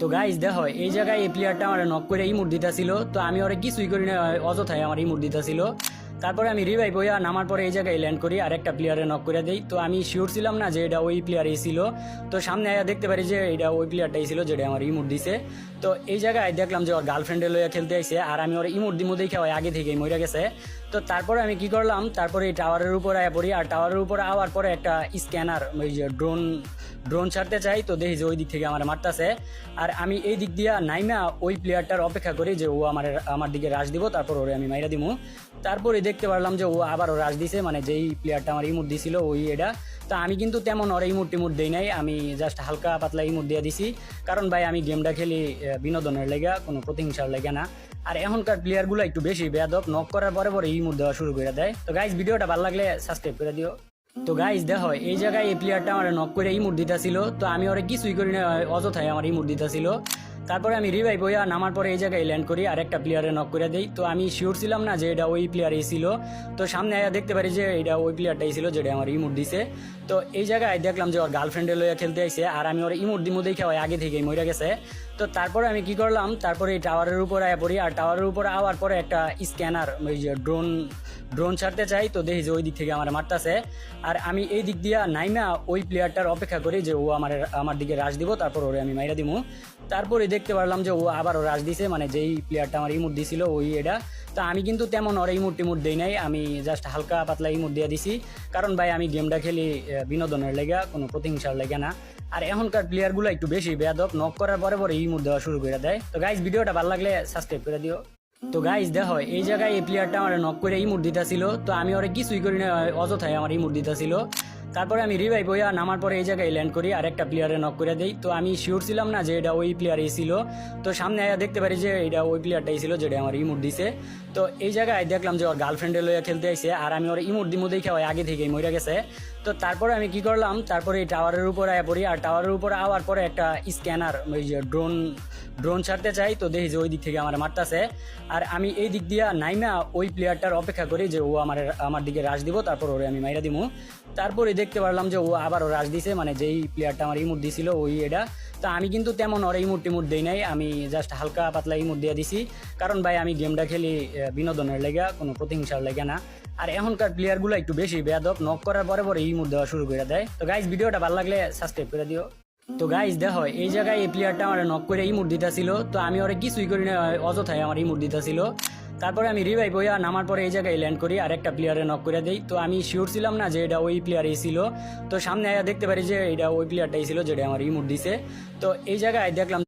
তো গাইজ দেখো এই জায়গায় এই প্লেয়ারটা আমার নক করে ইমোট দিতেছিল, তো আমি ওরা কিছুই করি না, অযথায় আমার ইমোট দিতেছিল। তারপরে আমি রিভাইভ হইয়া নামার পরে এই জায়গায় ল্যান্ড করি আর একটা প্লেয়ারে নক করে দেই। তো আমি শিওর ছিলাম না যে এটা ওই প্লেয়ারই ছিল, তো সামনে আয়া দেখতে পারি যে এটা ওই প্লেয়ারটাই ছিল যেটা আমার ইমোট দিছে। তো এই জায়গায় দেখলাম যে ওর গার্লফ্রেন্ডে লইয়া খেলতে আইছে, আর আমি ওর ইমোট দিমো দেখে ওই আগে থেকেই মরে গেছে। তো তারপরে আমি কি করলাম, তারপরে এই টাওয়ারের উপর আয়া পড়ি, আর টাওয়ারের উপর আওয়ার পরে একটা স্ক্যানার ওই যে ড্রোন ছাড়তে চাই, তো দেখি যে ওই দিক থেকে আমার মারতেছে। আর আমি এই দিক দিয়া নাইমা ওই প্লেয়ারটার অপেক্ষা করি যে ও আমার দিকে রাশ দিব, তারপর ওরে আমি মাইরা দিমু। তারপরে দেখতে পারলাম যে ও আবারও রাশ দিছে, মানে যেই প্লেয়ারটা আমার ইমোট দিছিল ওই এটা। তো আমি কিন্তু তেমন ওর ইমোট টিমোট দেই নাই, আমি জাস্ট হালকা পাতলা ইমোট দিয়ে দিছি, কারণ ভাই আমি গেমটা খেলি বিনোদনের লেগা, কোনো প্রতিহিংসার লেগে না। আর এখনকার প্লেয়ারগুলো একটু বেশি বেয়াদব, নক করার পরে পরে ইমোট দেওয়া শুরু করে দেয়। তো গাইজ ভিডিওটা ভালো লাগলে সাবস্ক্রাইব করে দিও। তো গাইজ দেখো এই জায়গায় এই প্লেয়ারটা আমার নক করে ইমোট দিতেছিল, তো আমি ওরা কিছুই করি না, অযথায় আমার ইমোট দিতেছিল। তারপরে আমি রিভাইভ হইয়া নামার পরে এই জায়গায় ল্যান্ড করি আর একটা প্লেয়ারে নক করে দেই। তো আমি শিওর ছিলাম না যে এটা ওই প্লেয়ারই ছিল, তো সামনে আয়া দেখতে পারি যে এটা ওই প্লেয়ারটাই ছিল যেটা আমার ইমোট দিছে। তো এই জায়গায় দেখলাম যে ওর গার্লফ্রেন্ডে লইয়া খেলতে আইছে, আর আমি ওর ইমোট দিমো দেখে ওই আগে থেকেই মরে গেছে। তো তারপরে আমি কি করলাম, তারপরে এই টাওয়ারের উপর আয়া পড়ি, আর টাওয়ারের উপর আওয়ার পরে একটা স্ক্যানার ওই যে ড্রোন ছাড়তে চাই, তো দেখি যে ওই দিক থেকে আমার মারতেছে। আর আমি এই দিক দিয়া নাইমা ওই প্লেয়ারটার অপেক্ষা করি যে ও আমার দিকে রাশ দিব, তারপর ওরে আমি মাইরা দিমু। তারপরে দেখতে পারলাম যে ও আবারও রাশ দিছে, মানে যেই প্লেয়ারটা আমার ইমোট দিছিল ওই এটা। তো আমি কিন্তু তেমন ওর ইমোট টিমোট দেই নাই, আমি জাস্ট হালকা পাতলা ইমোট দিয়ে দিছি, কারণ ভাই আমি গেমটা খেলি বিনোদনের লেগা, কোনো প্রতিহিংসার লেগে না। আর এখনকার প্লেয়ারগুলো একটু বেশি বেয়াদব, নক করার পরে পরে ইমোট দেওয়া শুরু করে দেয়। তো গাইজ ভিডিওটা ভালো লাগলে সাবস্ক্রাইব করে দিও। তো গাইজ দেখো এই জায়গায় এই প্লেয়ারটা আমার নক করে ইমোট দিতেছিল, তো আমি ওরা কিছুই করি না, অযথায় আমার ইমোট দিতেছিল। তারপরে আমি রিভাইভ হইয়া নামার পরে এই জায়গায় ল্যান্ড করি আর একটা প্লেয়ারে নক করে দেই। তো আমি শিওর ছিলাম না যে এটা ওই প্লেয়ারই ছিল, তো সামনে আয়া দেখতে পারি যে এটা ওই প্লেয়ারটাই ছিল যেটা আমার ইমোট দিছে। তো এই জায়গায় দেখলাম যে ওর গার্লফ্রেন্ডে লইয়া খেলতে আইছে, আর আমি ওর ইমোট দিমো দেখে ওই আগে থেকেই মরে গেছে। তো তারপরে আমি কি করলাম, তারপরে এই টাওয়ারের উপর আয়া পড়ি, আর টাওয়ারের উপর আওয়ার পরে একটা স্ক্যানার ওই যে ড্রোন ছাড়তে চাই, তো দেখি যে ওই দিক থেকে আমার মারতেছে। আর আমি এই দিক দিয়া নাইমা ওই প্লেয়ারটার অপেক্ষা করি যে ও আমার দিকে রাশ দিব, তারপর ওরে আমি মাইরা দিমু। তারপরে দেখতে পারলাম যে ও আবারও রাশ দিছে, মানে যেই প্লেয়ারটা আমার ইমোট দিছিল ওই এটা। তো আমি কিন্তু তেমন ওর ইমোট টিমোট দেই নাই, আমি জাস্ট হালকা পাতলা ইমোট দিয়ে দিছি, কারণ ভাই আমি গেমটা খেলি বিনোদনের লেগা, কোনো প্রতিহিংসার লেগে না। আর এখনকার প্লেয়ারগুলো একটু বেশি বেয়াদব, নক করার পরে পরে ইমোট দেওয়া শুরু করে দেয়। তো গাইজ ভিডিওটা ভালো লাগলে সাবস্ক্রাইব করে দিও। তো গাইজ দেখো এই জায়গায় এই প্লেয়ারটা আমার নক করে ইমোট দিতেছিল, তো আমি ওরা কিছুই করি না, অযথায় আমার ইমোট দিতেছিল। তারপরে আমি রিভাইভ হইয়া নামার পরে এই জায়গায় ল্যান্ড করি আর একটা প্লেয়ারে নক করে দেই। তো আমি শিওর ছিলাম না যে এটা ওই প্লেয়ারই ছিল, তো সামনে আয়া দেখতে পারি যে এটা ওই প্লেয়ারটাই ছিল যেটা আমার ইমোট দিছে। তো এই জায়গায় দেখলাম